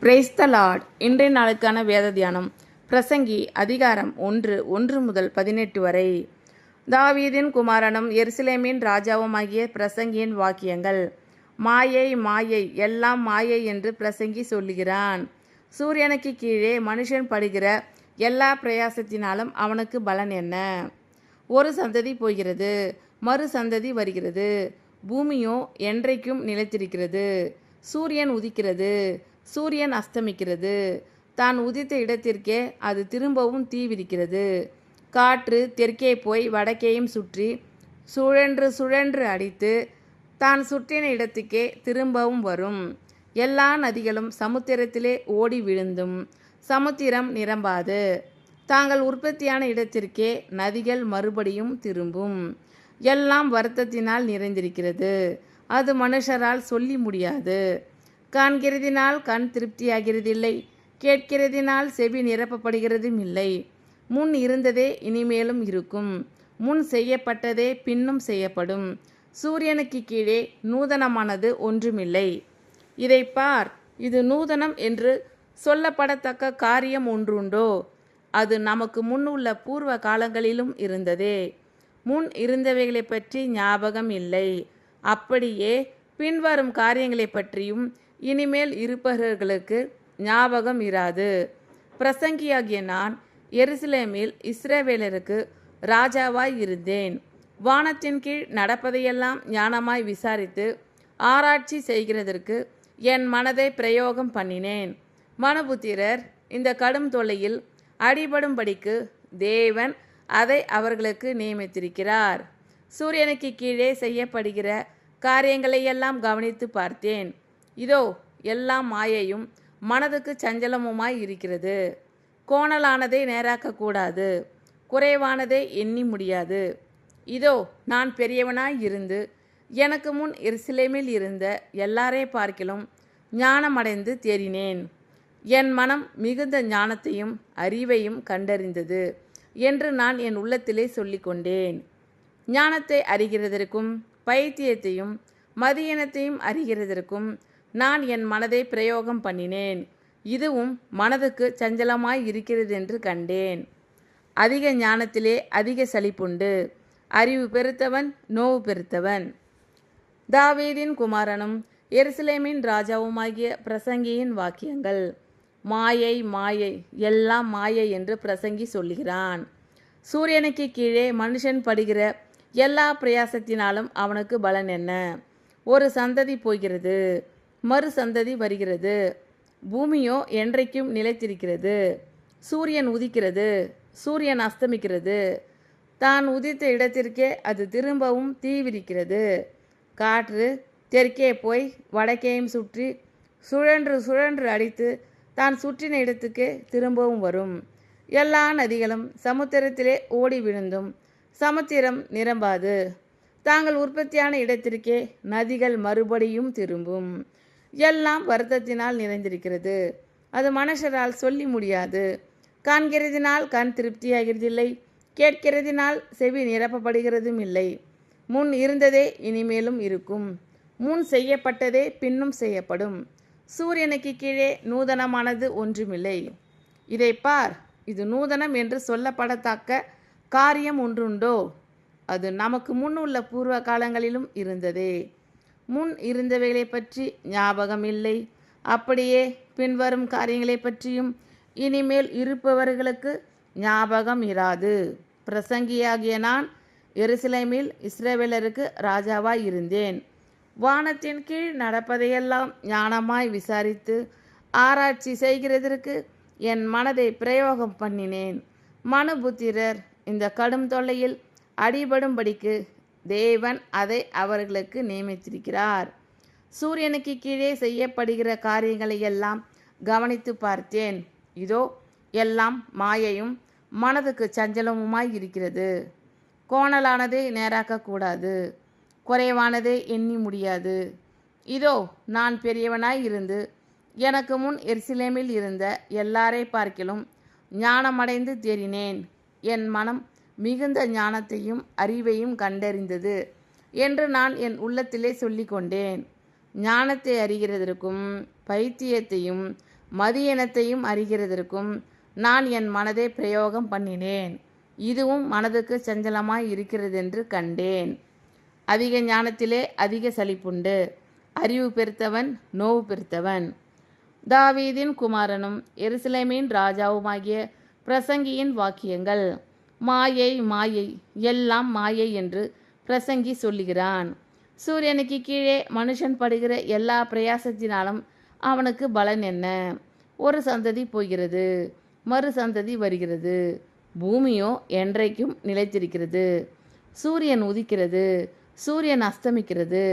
Praise the Lord. இன்றைய நாளுக்கான வேத தியானம் பிரசங்கி அதிகாரம் 1:1-18 வரை. தாவீதின் குமாரனும் எருசலேமின் ராஜாவுமாகிய பிரசங்கியின் வாக்கியங்கள். மாயை மாயை, எல்லாம் மாயை என்று பிரசங்கி சொல்லுகிறான். சூரியனுக்கு கீழே மனுஷன் படுகிற எல்லா பிரயாசத்தினாலும் அவனுக்கு பலன் என்ன? ஒரு சந்ததி போகிறது, மறு சந்ததி வருகிறது. பூமியோ என்றைக்கும் நிலைத்திருக்கிறது. சூரியன் உதிக்கிறது, சூரியன் அஸ்தமிக்கிறது. தான் உதித்த இடத்திற்கே அது திரும்பவும் தீவிரிக்கிறது. காற்று தெற்கே போய் வடக்கேயும் சுற்றி சுழன்று சுழன்று அடித்து தான் சுற்றின இடத்துக்கே திரும்பவும் வரும். எல்லா நதிகளும் சமுத்திரத்திலே ஓடி விழுந்தும் சமுத்திரம் நிரம்பாது. தாங்கள் உற்பத்தியான இடத்திற்கே நதிகள் மறுபடியும் திரும்பும். எல்லாம் வருத்தத்தினால் நிறைந்திருக்கிறது, அது மனுஷரால் சொல்லி முடியாது. காண்கிறதினால் கண் திருப்தியாகிறதில்லை, கேட்கிறதினால் செவி நிரப்பப்படுகிறதும் இல்லை. முன் இருந்ததே இனிமேலும் இருக்கும், முன் செய்யப்பட்டதே பின்னும் செய்யப்படும். சூரியனுக்கு கீழே நூதனமானது ஒன்றுமில்லை. இதை பார், இது நூதனம் என்று சொல்லப்படத்தக்க காரியம் ஒன்றுண்டோ? அது நமக்கு முன் உள்ள பூர்வ காலங்களிலும் இருந்ததே. முன் இருந்தவைகளை பற்றி ஞாபகம் இல்லை, அப்படியே பின்வரும் காரியங்களை பற்றியும் இனிமேல் இருப்பவர்களுக்கு ஞாபகம் இராது. பிரசங்கியாகிய நான் எருசலேமில் இஸ்ரவேலருக்கு ராஜாவாய் இருந்தேன். வானத்தின் கீழ் நடப்பதையெல்லாம் ஞானமாய் விசாரித்து ஆராய்ச்சி செய்கிறதற்கு என் மனதை பிரயோகம் பண்ணினேன். மனுபுத்திரர் இந்த கடும் தொல்லையில் அடிபடும்படிக்கு தேவன் அதை அவர்களுக்கு நியமித்திருக்கிறார். சூரியனுக்கு கீழே செய்யப்படுகிற காரியங்களையெல்லாம் கவனித்து பார்த்தேன். இதோ எல்லாம் மாயையும் மனதுக்கு சஞ்சலமுமாய் இருக்கிறது. கோணலானதை நேராக்கக்கூடாது, குறைவானதை எண்ணி முடியாது. இதோ நான் பெரியவனாய் இருந்து எனக்கு முன் எருசலேமில் இருந்த எல்லாரை பார்க்கிலும் ஞானமடைந்து தேறினேன். என் மனம் மிகுந்த ஞானத்தையும் அறிவையும் கண்டறிந்தது என்று நான் என் உள்ளத்திலே சொல்லிக்கொண்டேன். ஞானத்தை அறிகிறதற்கும் பைத்தியத்தையும் மதியினத்தையும் அறிகிறதற்கும் நான் என் மனதை பிரயோகம் பண்ணினேன். இதுவும் மனதுக்கு சஞ்சலமாய் இருக்கிறது என்று கண்டேன். அதிக ஞானத்திலே அதிக சலிப்புண்டு, அறிவு பெருத்தவன் நோவு பெருத்தவன். தாவீதின் குமாரனும் எருசலேமின் ராஜாவுமாகிய பிரசங்கியின் வாக்கியங்கள். மாயை மாயை, எல்லாம் மாயை என்று பிரசங்கி சொல்லுகிறான். சூரியனுக்கு கீழே மனுஷன் படுகிற எல்லா பிரயாசத்தினாலும் அவனுக்கு பலன் என்ன? ஒரு சந்ததி போகிறது, மறு சந்ததி வருகிறது. பூமியோ என்றைக்கும் நிலைத்திருக்கிறது. சூரியன் உதிக்கிறது, சூரியன் அஸ்தமிக்கிறது. தான் உதித்த இடத்திற்கே அது திரும்பவும் தீவிரிக்கிறது. காற்று தெற்கே போய் வடக்கேயும் சுற்றி சுழன்று சுழன்று அடித்து தான் சுற்றின இடத்துக்கே திரும்பவும் வரும். எல்லா நதிகளும் சமுத்திரத்திலே ஓடி விழுந்தும் சமுத்திரம் நிரம்பாது. தாங்கள் உற்பத்தியான இடத்திற்கே நதிகள் மறுபடியும் திரும்பும். எல்லாம் வருத்தத்தினால் நிறைந்திருக்கிறது, அது மனுஷரால் சொல்லி முடியாது. காண்கிறதினால் கண் திருப்தியாகிறதில்லை, கேட்கிறதினால் செவி நிரப்பப்படுகிறதும் இல்லை. முன் இருந்ததே இனிமேலும் இருக்கும், முன் செய்யப்பட்டதே பின்னும் செய்யப்படும். சூரியனுக்கு கீழே நூதனமானது ஒன்றுமில்லை. இதை பார், இது நூதனம் என்று சொல்லப்படத்தக்க காரியம் ஒன்றுண்டோ? அது நமக்கு முன் உள்ள பூர்வ காலங்களிலும் இருந்ததே. முன் இருந்தவைகளை பற்றி ஞாபகம் இல்லை, அப்படியே பின்வரும் காரியங்களை பற்றியும் இனிமேல் இருப்பவர்களுக்கு ஞாபகம் இராது. பிரசங்கியாகிய நான் எருசலேமில் இஸ்ரவேலருக்கு ராஜாவாய் இருந்தேன். வானத்தின் கீழ் நடப்பதையெல்லாம் ஞானமாய் விசாரித்து ஆராய்ச்சி செய்கிறதற்கு என் மனதை பிரயோகம் பண்ணினேன். மனுபுத்திரர் இந்த கடும் தொல்லையில் அடிபடும்படிக்கு தேவன் அதை அவர்களுக்கு நியமித்திருக்கிறார். சூரியனுக்கு கீழே செய்யப்படுகிற காரியங்களை எல்லாம் கவனித்து பார்த்தேன். இதோ எல்லாம் மாயையும் மனதுக்கு சஞ்சலமுமாய் இருக்கிறது. கோணலானதை நேராக்கக்கூடாது, குறைவானதை எண்ணி முடியாது. இதோ நான் பெரியவனாய் இருந்து எனக்கு முன் எருசலேமில் இருந்த எல்லாரை பார்க்கிலும் ஞானமடைந்து தேறினேன். என் மனம் மிகுந்த ஞானத்தையும் அறிவையும் கண்டறிந்தது என்று நான் என் உள்ளத்திலே சொல்லிக்கொண்டேன். ஞானத்தை அறிகிறதற்கும் பைத்தியத்தையும் மதியினத்தையும் அறிகிறதற்கும் நான் என் மனதை பிரயோகம் பண்ணினேன். இதுவும் மனதுக்கு சஞ்சலமாய் இருக்கிறதென்று கண்டேன். அதிக ஞானத்திலே அதிக சலிப்புண்டு. அறிவு பெருத்தவன் நோவு பெருத்தவன். தாவீதின் குமாரனும் எருசலேமின் ராஜாவுமாகிய பிரசங்கியின் வாக்கியங்கள். மாயை மாயை, எல்லாம் மாயை என்று பிரசங்கி சொல்லுகிறான். சூரியனுக்கு கீழே மனுஷன் படுகிற எல்லா பிரயாசத்தினாலும் அவனுக்கு பலன் என்ன? ஒரு சந்ததி போகிறது, மறு சந்ததி வருகிறது. பூமியோ என்றைக்கும் நிலைத்திருக்கிறது. சூரியன் உதிக்கிறது, சூரியன் அஸ்தமிக்கிறது.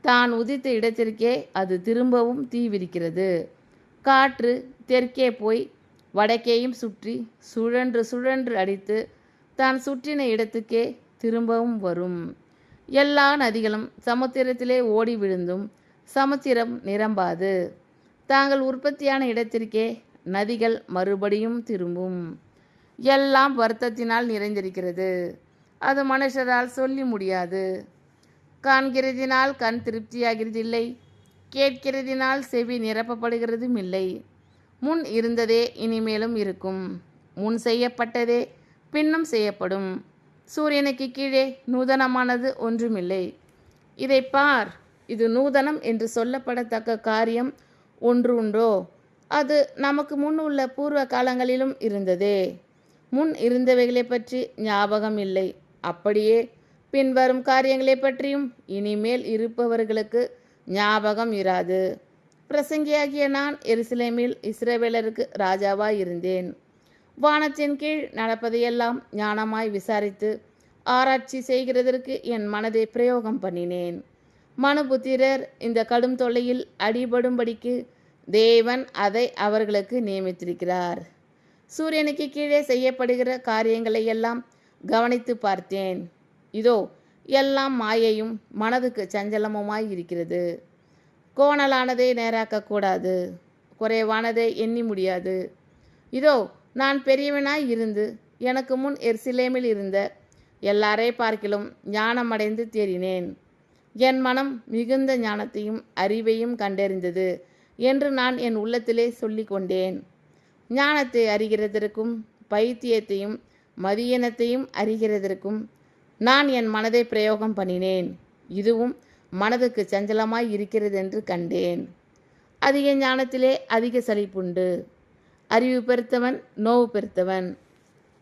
தான் உதித்த இடத்திற்கே அது திரும்பவும் தீவிரிக்கிறது. காற்று தெற்கே போய் வடக்கேயும் சுற்றி சுழன்று சுழன்று அடித்து தான் சுற்றின இடத்துக்கே திரும்பவும் வரும். எல்லா நதிகளும் சமுத்திரத்திலே ஓடி விழுந்தும் சமுத்திரம் நிரம்பாது. தாங்கள் உற்பத்தியான இடத்திற்கே நதிகள் மறுபடியும் திரும்பும். எல்லாம் வருத்தத்தினால் நிறைந்திருக்கிறது. அது மனுஷரால் சொல்லி முடியாது. காண்கிறதினால் கண் திருப்தியாகிறதில்லை, கேட்கிறதினால் செவி நிரப்பப்படுகிறதும் இல்லை. முன் இருந்ததே இனிமேலும் இருக்கும், முன் செய்யப்பட்டதே பின்னும் செய்யப்படும். சூரியனுக்கு கீழே நூதனமானது ஒன்றுமில்லை. இதை பார், இது நூதனம் என்று சொல்லப்படத்தக்க காரியம் ஒன்று உண்டோ? அது நமக்கு முன் உள்ள பூர்வ காலங்களிலும் இருந்ததே. முன் இருந்தவைகளை பற்றி ஞாபகம் இல்லை, அப்படியே பின்வரும் காரியங்களை பற்றியும் இனிமேல் இருப்பவர்களுக்கு ஞாபகம் இராது. பிரசங்கியாகிய நான் எருசலேமில் இஸ்ரவேலருக்கு ராஜாவாய் இருந்தேன். வானத்தின் கீழ் நடப்பதையெல்லாம் ஞானமாய் விசாரித்து ஆராய்ச்சி செய்கிறதற்கு என் மனதை பிரயோகம் பண்ணினேன். மனுபுத்திரர் இந்த கடும் தொல்லையில் அடிபடும்படிக்கு தேவன் அதை அவர்களுக்கு நியமித்திருக்கிறார். சூரியனுக்கு கீழே செய்யப்படுகிற காரியங்களை எல்லாம் கவனித்து பார்த்தேன். இதோ எல்லாம் மாயையும் மனதுக்கு சஞ்சலமுமாய் இருக்கிறது. கோணலானதை நேராக்கக்கூடாது, குறைவானதை எண்ணி முடியாது. இதோ நான் பெரியவனாய் இருந்து எனக்கு முன் எருசலேமில் இருந்த எல்லாரை பார்க்கிலும் ஞானமடைந்து தேறினேன். என் மனம் மிகுந்த ஞானத்தையும் அறிவையும் கண்டறிந்தது என்று நான் என் உள்ளத்திலே சொல்லி கொண்டேன். ஞானத்தை அறிகிறதற்கும் பைத்தியத்தையும் மதியனத்தையும் அறிகிறதற்கும் நான் என் மனதை பிரயோகம் பண்ணினேன். இதுவும் மனதுக்கு சஞ்சலமாய் இருக்கிறதென்று கண்டேன். அதிக ஞானத்திலே அதிக சலிப்புண்டு. அறிவு பெருத்தவன் நோவு பெருத்தவன்.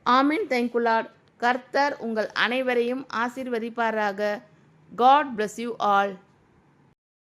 ஆமீன். Thank you Lord. கர்த்தர் உங்கள் அனைவரையும் ஆசீர்வதிப்பாராக. God bless you all.